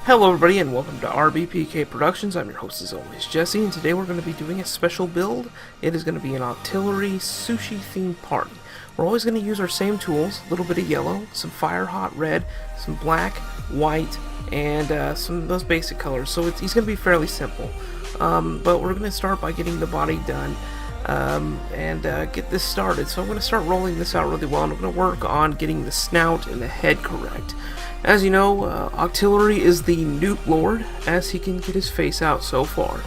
Hello everybody and welcome to RBPK Productions. I'm your host as always, Jesse, and today we're going to be doing a special build. It is going to be an Octillery sushi themed party. We're always going to use our same tools, a little bit of yellow, some fire hot red, some black, white, and some of those basic colors. So it's going to be fairly simple. But we're going to start by getting the body done and get this started. So I'm going to start rolling this out really well, and I'm going to work on getting the snout and the head correct. As you know, Octillery is the Newt Lord, as he can get his face out so far.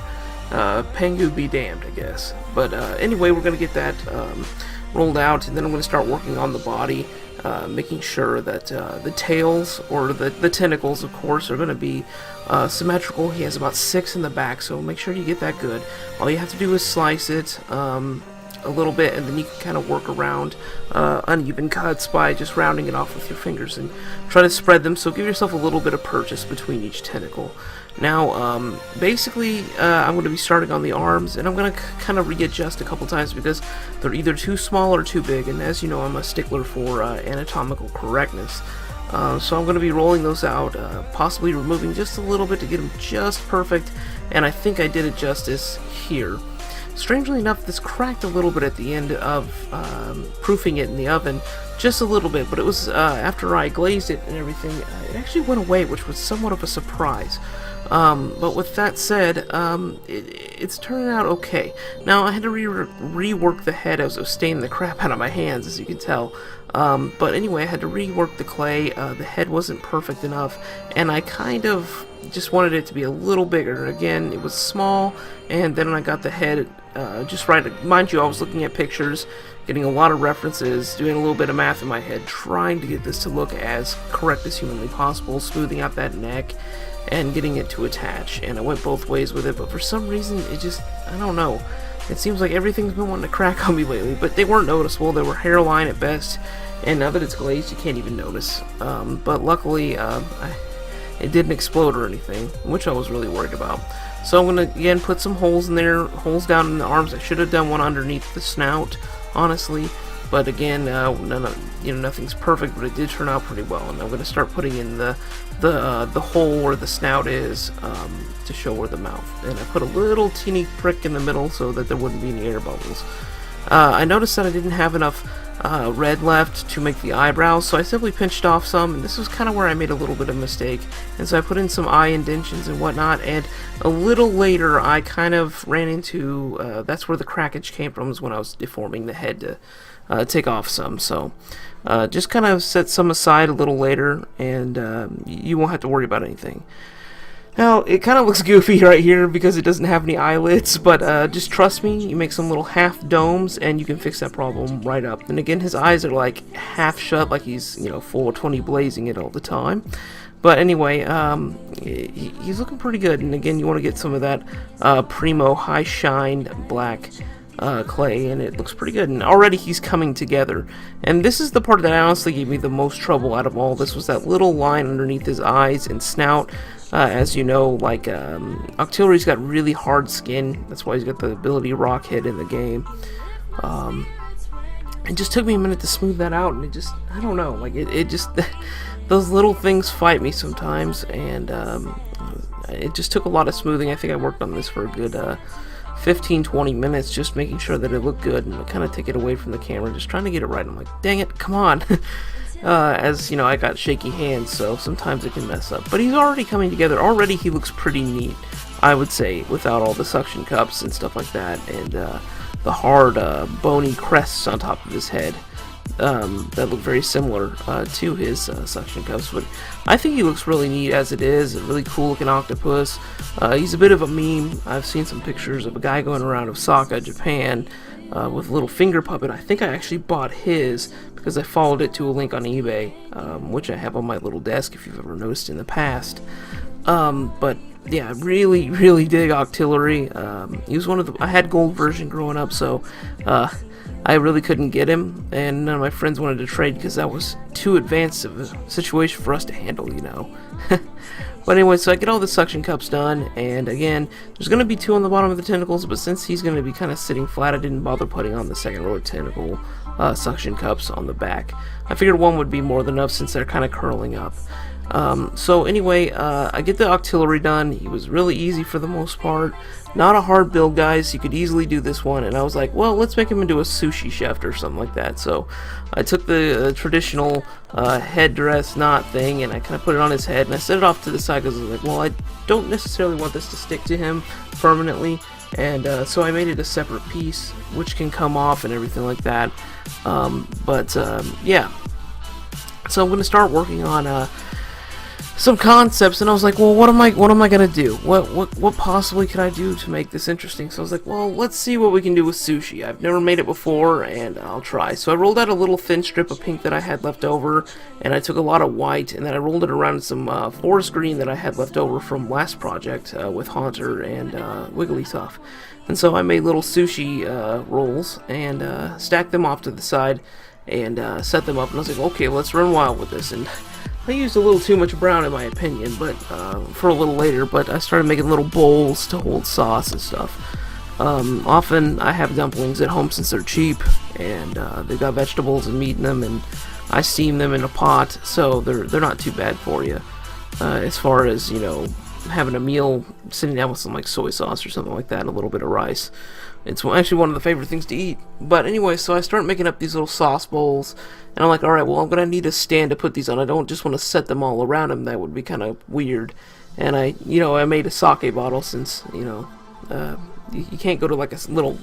Pengu be damned, I guess. But anyway, we're going to get that rolled out, and then I'm going to start working on the body, making sure that the tails, or the tentacles, of course, are going to be symmetrical. He has about 6 in the back, so make sure you get that good. All you have to do is slice it a little bit, and then you can kind of work around uneven cuts by just rounding it off with your fingers and try to spread them, so give yourself a little bit of purchase between each tentacle. Now basically I'm going to be starting on the arms, and I'm going to kind of readjust a couple times because they're either too small or too big, and as you know, I'm a stickler for anatomical correctness. So I'm going to be rolling those out, possibly removing just a little bit to get them just perfect, and I think I did it justice here. Strangely enough, this cracked a little bit at the end of proofing it in the oven, just a little bit, but it was after I glazed it and everything, it actually went away, which was somewhat of a surprise. But with that said, it's turning out okay. Now, I had to rework the head as I was staining the crap out of my hands, as you can tell. But anyway, I had to rework the clay. The head wasn't perfect enough, and I kind of just wanted it to be a little bigger. Again, it was small, and then I got the head just right. Mind you, I was looking at pictures, getting a lot of references, doing a little bit of math in my head, trying to get this to look as correct as humanly possible, smoothing out that neck, and getting it to attach. And I went both ways with it, but for some reason, it just, I don't know. It seems like everything's been wanting to crack on me lately, but they weren't noticeable. They were hairline at best, and now that it's glazed, you can't even notice. But luckily, it didn't explode or anything, which I was really worried about. So I'm going to, again, put some holes in there, holes down in the arms. I should have done one underneath the snout, honestly. But again, nothing's perfect, but it did turn out pretty well. And I'm going to start putting in the hole where the snout is to show where the mouth. And I put a little teeny prick in the middle so that there wouldn't be any air bubbles. I noticed that I didn't have enough red left to make the eyebrows, so I simply pinched off some, and this was kind of where I made a little bit of a mistake. And so I put in some eye indentions and whatnot, and a little later I kind of ran into, that's where the crackage came from, is when I was deforming the head to take off some. So just kind of set some aside a little later, and you won't have to worry about anything. Now, it kind of looks goofy right here because it doesn't have any eyelids, but just trust me, you make some little half domes and you can fix that problem right up. And again, his eyes are like half shut, like he's, full 20 blazing it all the time. But anyway, he's looking pretty good, and again, you want to get some of that primo high shine black clay, and it looks pretty good, and already he's coming together. And this is the part that honestly gave me the most trouble out of all this, was that little line underneath his eyes and snout. As you know, like, Octillery's got really hard skin. That's why he's got the ability to rock hit in the game. It just took me a minute to smooth that out, and it just, I don't know, like, it just, those little things fight me sometimes, and it just took a lot of smoothing. I think I worked on this for a good 15-20 minutes, just making sure that it looked good, and I kind of take it away from the camera, just trying to get it right. I'm like, dang it, come on. As you know, I got shaky hands, so sometimes it can mess up. But he's already coming together. Already he looks pretty neat, I would say, without all the suction cups and stuff like that, and the hard, bony crests on top of his head that look very similar to his suction cups. But I think he looks really neat as it is. A really cool looking octopus. He's a bit of a meme. I've seen some pictures of a guy going around Osaka, Japan, with a little finger puppet. I think I actually bought his because I followed it to a link on eBay, which I have on my little desk if you've ever noticed in the past. But yeah, really dig Octillery. He was one of the, I had gold version growing up, so I really couldn't get him, and none of my friends wanted to trade because that was too advanced of a situation for us to handle, But anyway, so I get all the suction cups done, and again, there's going to be 2 on the bottom of the tentacles, but since he's going to be kind of sitting flat, I didn't bother putting on the second row of tentacle suction cups on the back. I figured 1 would be more than enough since they're kind of curling up. So anyway, I get the Octillery done. He was really easy for the most part. Not a hard build, guys. You could easily do this one. And I was like, well, let's make him into a sushi chef or something like that. So I took the traditional headdress knot thing and I kind of put it on his head. And I set it off to the side because I was like, well, I don't necessarily want this to stick to him permanently. And so I made it a separate piece, which can come off and everything like that. Yeah. So I'm going to start working on some concepts, and I was like, well, what am I gonna do? What possibly could I do to make this interesting? So I was like, well, let's see what we can do with sushi. I've never made it before, and I'll try. So I rolled out a little thin strip of pink that I had left over, and I took a lot of white, and then I rolled it around in some forest green that I had left over from last project with Haunter and Wigglytuff. And so I made little sushi rolls and stacked them off to the side and set them up. And I was like, okay, let's run wild with this. And I used a little too much brown in my opinion, but for a little later, but I started making little bowls to hold sauce and stuff. Often I have dumplings at home since they're cheap, and they've got vegetables and meat in them, and I steam them in a pot, so they're not too bad for you. As far as, you know, having a meal, sitting down with some like soy sauce or something like that, and a little bit of rice. It's actually one of the favorite things to eat. But anyway, so I start making up these little sauce bowls, and I'm like, alright, well, I'm going to need a stand to put these on. I don't just want to set them all around them. That would be kind of weird. And I made a sake bottle since, you can't go to like a little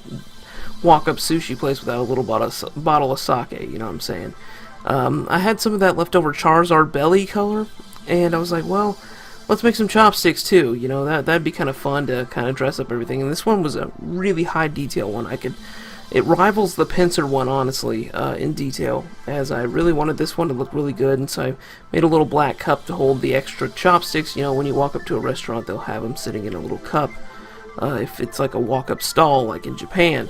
walk-up sushi place without a little bottle of sake, you know what I'm saying? I had some of that leftover Charizard belly color, and I was like, well, let's make some chopsticks too. You know, that'd be kind of fun to kind of dress up everything. And this one was a really high detail one. It rivals the pincer one, honestly, in detail, as I really wanted this one to look really good. And so I made a little black cup to hold the extra chopsticks. You know, when you walk up to a restaurant, they'll have them sitting in a little cup, if it's like a walk-up stall, like in Japan.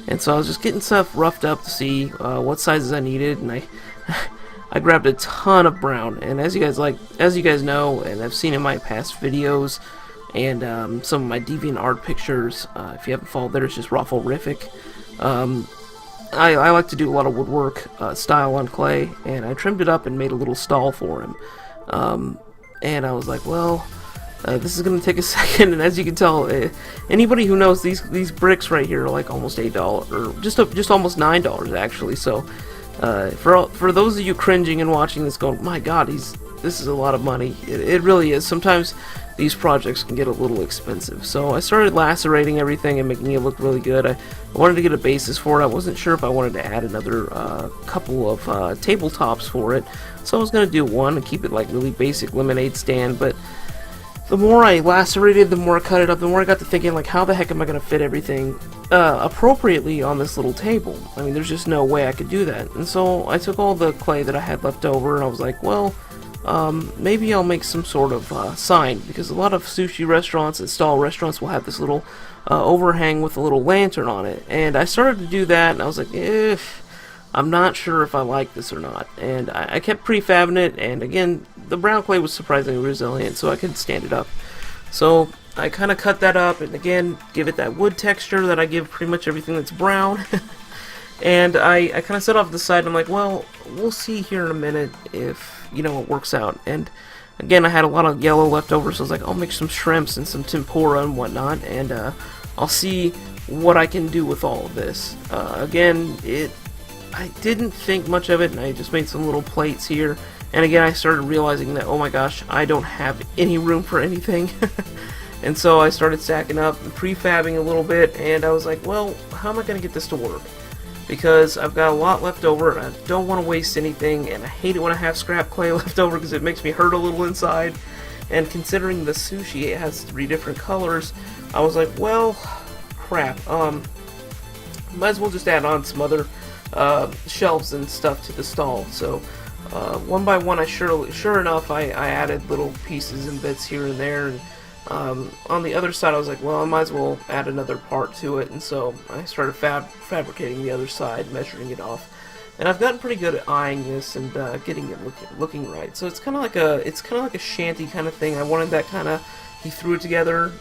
And so I was just getting stuff roughed up to see what sizes I needed, and I grabbed a ton of brown, and as you guys know, and I've seen in my past videos, and some of my Deviantart pictures, if you haven't followed there, it's just Raffle-rific. I like to do a lot of woodwork style on clay, and I trimmed it up and made a little stall for him. And I was like, well, this is going to take a second, and as you can tell, anybody who knows, these bricks right here are like almost $8, or just almost $9 actually, so for those of you cringing and watching this going, my god, this is a lot of money. It really is. Sometimes these projects can get a little expensive. So I started lacerating everything and making it look really good. I wanted to get a basis for it. I wasn't sure if I wanted to add another couple of tabletops for it. So I was going to do one and keep it like really basic lemonade stand, but the more I lacerated, the more I cut it up, the more I got to thinking, like, how the heck am I going to fit everything appropriately on this little table? I mean, there's just no way I could do that. And so I took all the clay that I had left over, and I was like, well, maybe I'll make some sort of sign, because a lot of sushi restaurants and stall restaurants will have this little overhang with a little lantern on it. And I started to do that, and I was like, I'm not sure if I like this or not. And I kept prefabbing it, and again, the brown clay was surprisingly resilient, so I could stand it up. So I kind of cut that up, and again, give it that wood texture that I give pretty much everything that's brown. And I kind of set off to the side, and I'm like, well, we'll see here in a minute if, it works out. And again, I had a lot of yellow left over, so I was like, I'll make some shrimps and some tempura and whatnot, and I'll see what I can do with all of this. Again, I didn't think much of it, and I just made some little plates here. And again, I started realizing that, oh my gosh, I don't have any room for anything. And so I started stacking up and prefabbing a little bit, and I was like, well, how am I going to get this to work? Because I've got a lot left over, and I don't want to waste anything, and I hate it when I have scrap clay left over because it makes me hurt a little inside. And considering the sushi, it has 3 different colors, I was like, well, crap. Might as well just add on some other shelves and stuff to the stall. So one by one, sure enough, I added little pieces and bits here and there. And on the other side, I was like, well, I might as well add another part to it. And so I started fabricating the other side, measuring it off. And I've gotten pretty good at eyeing this and getting it looking right. So it's kind of like a shanty kind of thing. I wanted that kind of, he threw it together,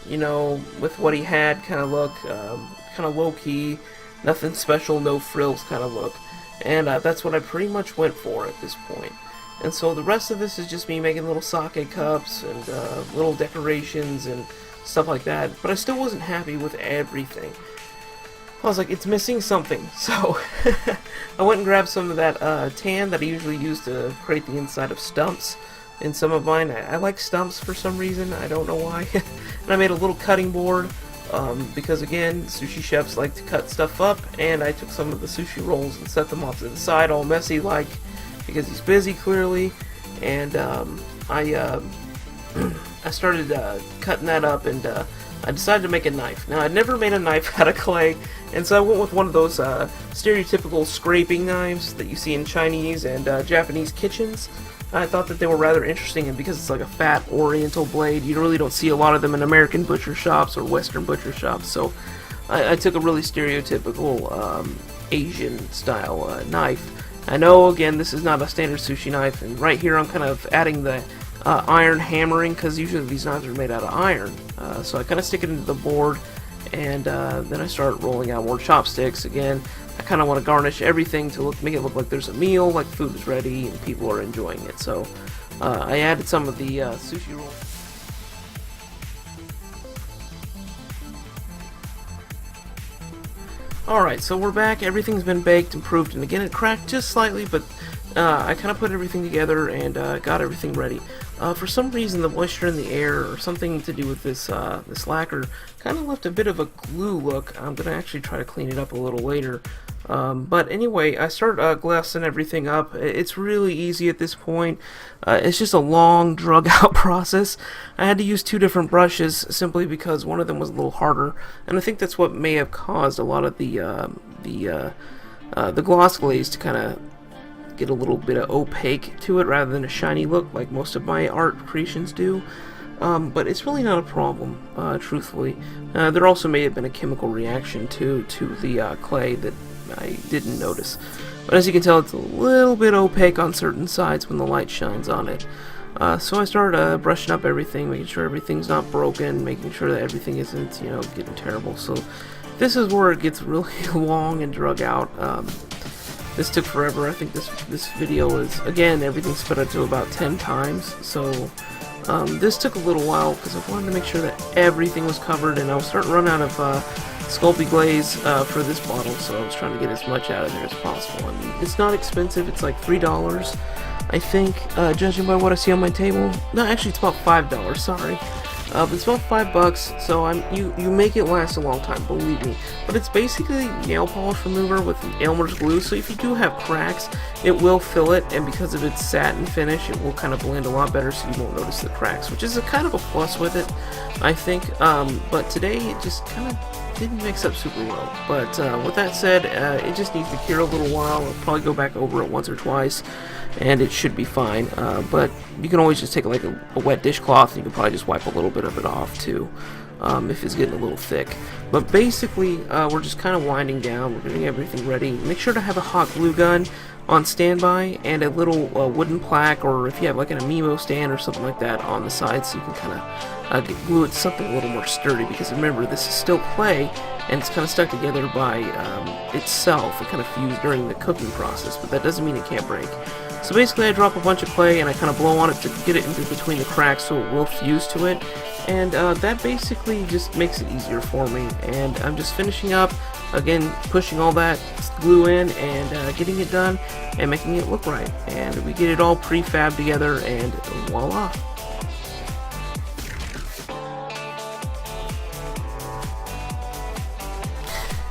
with what he had kind of look, kind of low key. Nothing special, no frills kind of look. And that's what I pretty much went for at this point. And so the rest of this is just me making little sake cups and little decorations and stuff like that. But I still wasn't happy with everything. I was like, it's missing something. So I went and grabbed some of that tan that I usually use to create the inside of stumps in some of mine. I like stumps for some reason. I don't know why. And I made a little cutting board because, again, sushi chefs like to cut stuff up. And I took some of the sushi rolls and set them off to the side, all messy like, because he's busy clearly. And I started cutting that up, and I decided to make a knife. Now, I'd never made a knife out of clay, and so I went with one of those stereotypical scraping knives that you see in Chinese and Japanese kitchens. I thought that they were rather interesting, and because it's like a fat oriental blade, you really don't see a lot of them in American butcher shops or Western butcher shops, so I took a really stereotypical Asian style knife. I know, again, this is not a standard sushi knife, and right here I'm kind of adding the iron hammering, because usually these knives are made out of iron. So I kind of stick it into the board, and then I start rolling out more chopsticks. Again, I kind of want to garnish everything to make it look like there's a meal, like food is ready and people are enjoying it. So I added some of the sushi rolls. Alright, so we're back. Everything's been baked and proofed, and again it cracked just slightly, but I kind of put everything together and got everything ready. For some reason, the moisture in the air, or something to do with this this lacquer, kind of left a bit of a glue look. I'm going to actually try to clean it up a little later. But anyway, I started glassing everything up. It's really easy at this point. It's just a long, drug-out process. I had to use two different brushes simply because one of them was a little harder, and I think that's what may have caused a lot of the gloss glaze to kind of get a little bit of opaque to it rather than a shiny look like most of my art creations do. But it's really not a problem, truthfully. There also may have been a chemical reaction to the clay that I didn't notice. But as you can tell, it's a little bit opaque on certain sides when the light shines on it. So I started brushing up everything, making sure everything's not broken, making sure that everything isn't, you know, getting terrible. So this is where it gets really long and drug out. This took forever. I think this video is, again, everything's sped up to about 10 times. So this took a little while because I wanted to make sure that everything was covered, and I was starting to run out of Sculpey glaze for this bottle, so I was trying to get as much out of there as possible. I mean, it's not expensive. It's like $3, I think, judging by what I see on my table. No, actually, it's about $5. Sorry. But it's about $5, so you make it last a long time, believe me. But it's basically nail polish remover with Elmer's glue, so if you do have cracks, it will fill it, and because of its satin finish, it will kind of blend a lot better, so you won't notice the cracks, which is a kind of a plus with it, I think. But today, it just kind of didn't mix up super well. But with that said, it just needs to cure a little while. I'll probably go back over it once or twice, and it should be fine. But you can always just take like a wet dishcloth, and you can probably just wipe a little bit of it off too, if it's getting a little thick. But basically, we're just kind of winding down. We're getting everything ready. Make sure to have a hot glue gun on standby, and a little wooden plaque, or if you have like an amiibo stand or something like that on the side, so you can kind of glue it to something a little more sturdy, because remember, this is still clay, and it's kind of stuck together by itself. It kind of fused during the cooking process, but that doesn't mean it can't break. So basically, I drop a bunch of clay, and I kind of blow on it to get it into between the cracks so it will fuse to it, and that basically just makes it easier for me. And I'm just finishing up, again, pushing all that glue in and getting it done and making it look right. And we get it all prefab together, and voila.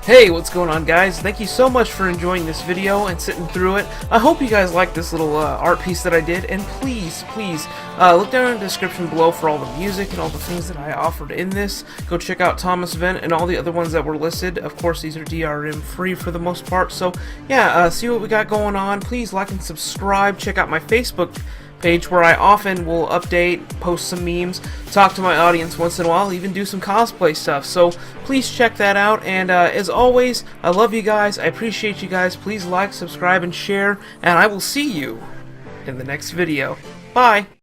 Hey, what's going on, guys? Thank you so much for enjoying this video and sitting through it. I hope you guys liked this little art piece that I did, and please look down in the description below for all the music and all the things that I offered in this. Go check out Thomas Vent and all the other ones that were listed. Of course, these are DRM free for the most part, so yeah, see what we got going on. Please like and subscribe. Check out my Facebook page, where I often will update, post some memes, talk to my audience once in a while, even do some cosplay stuff. So please check that out, and as always, I love you guys, I appreciate you guys. Please like, subscribe, and share, and I will see you in the next video. Bye!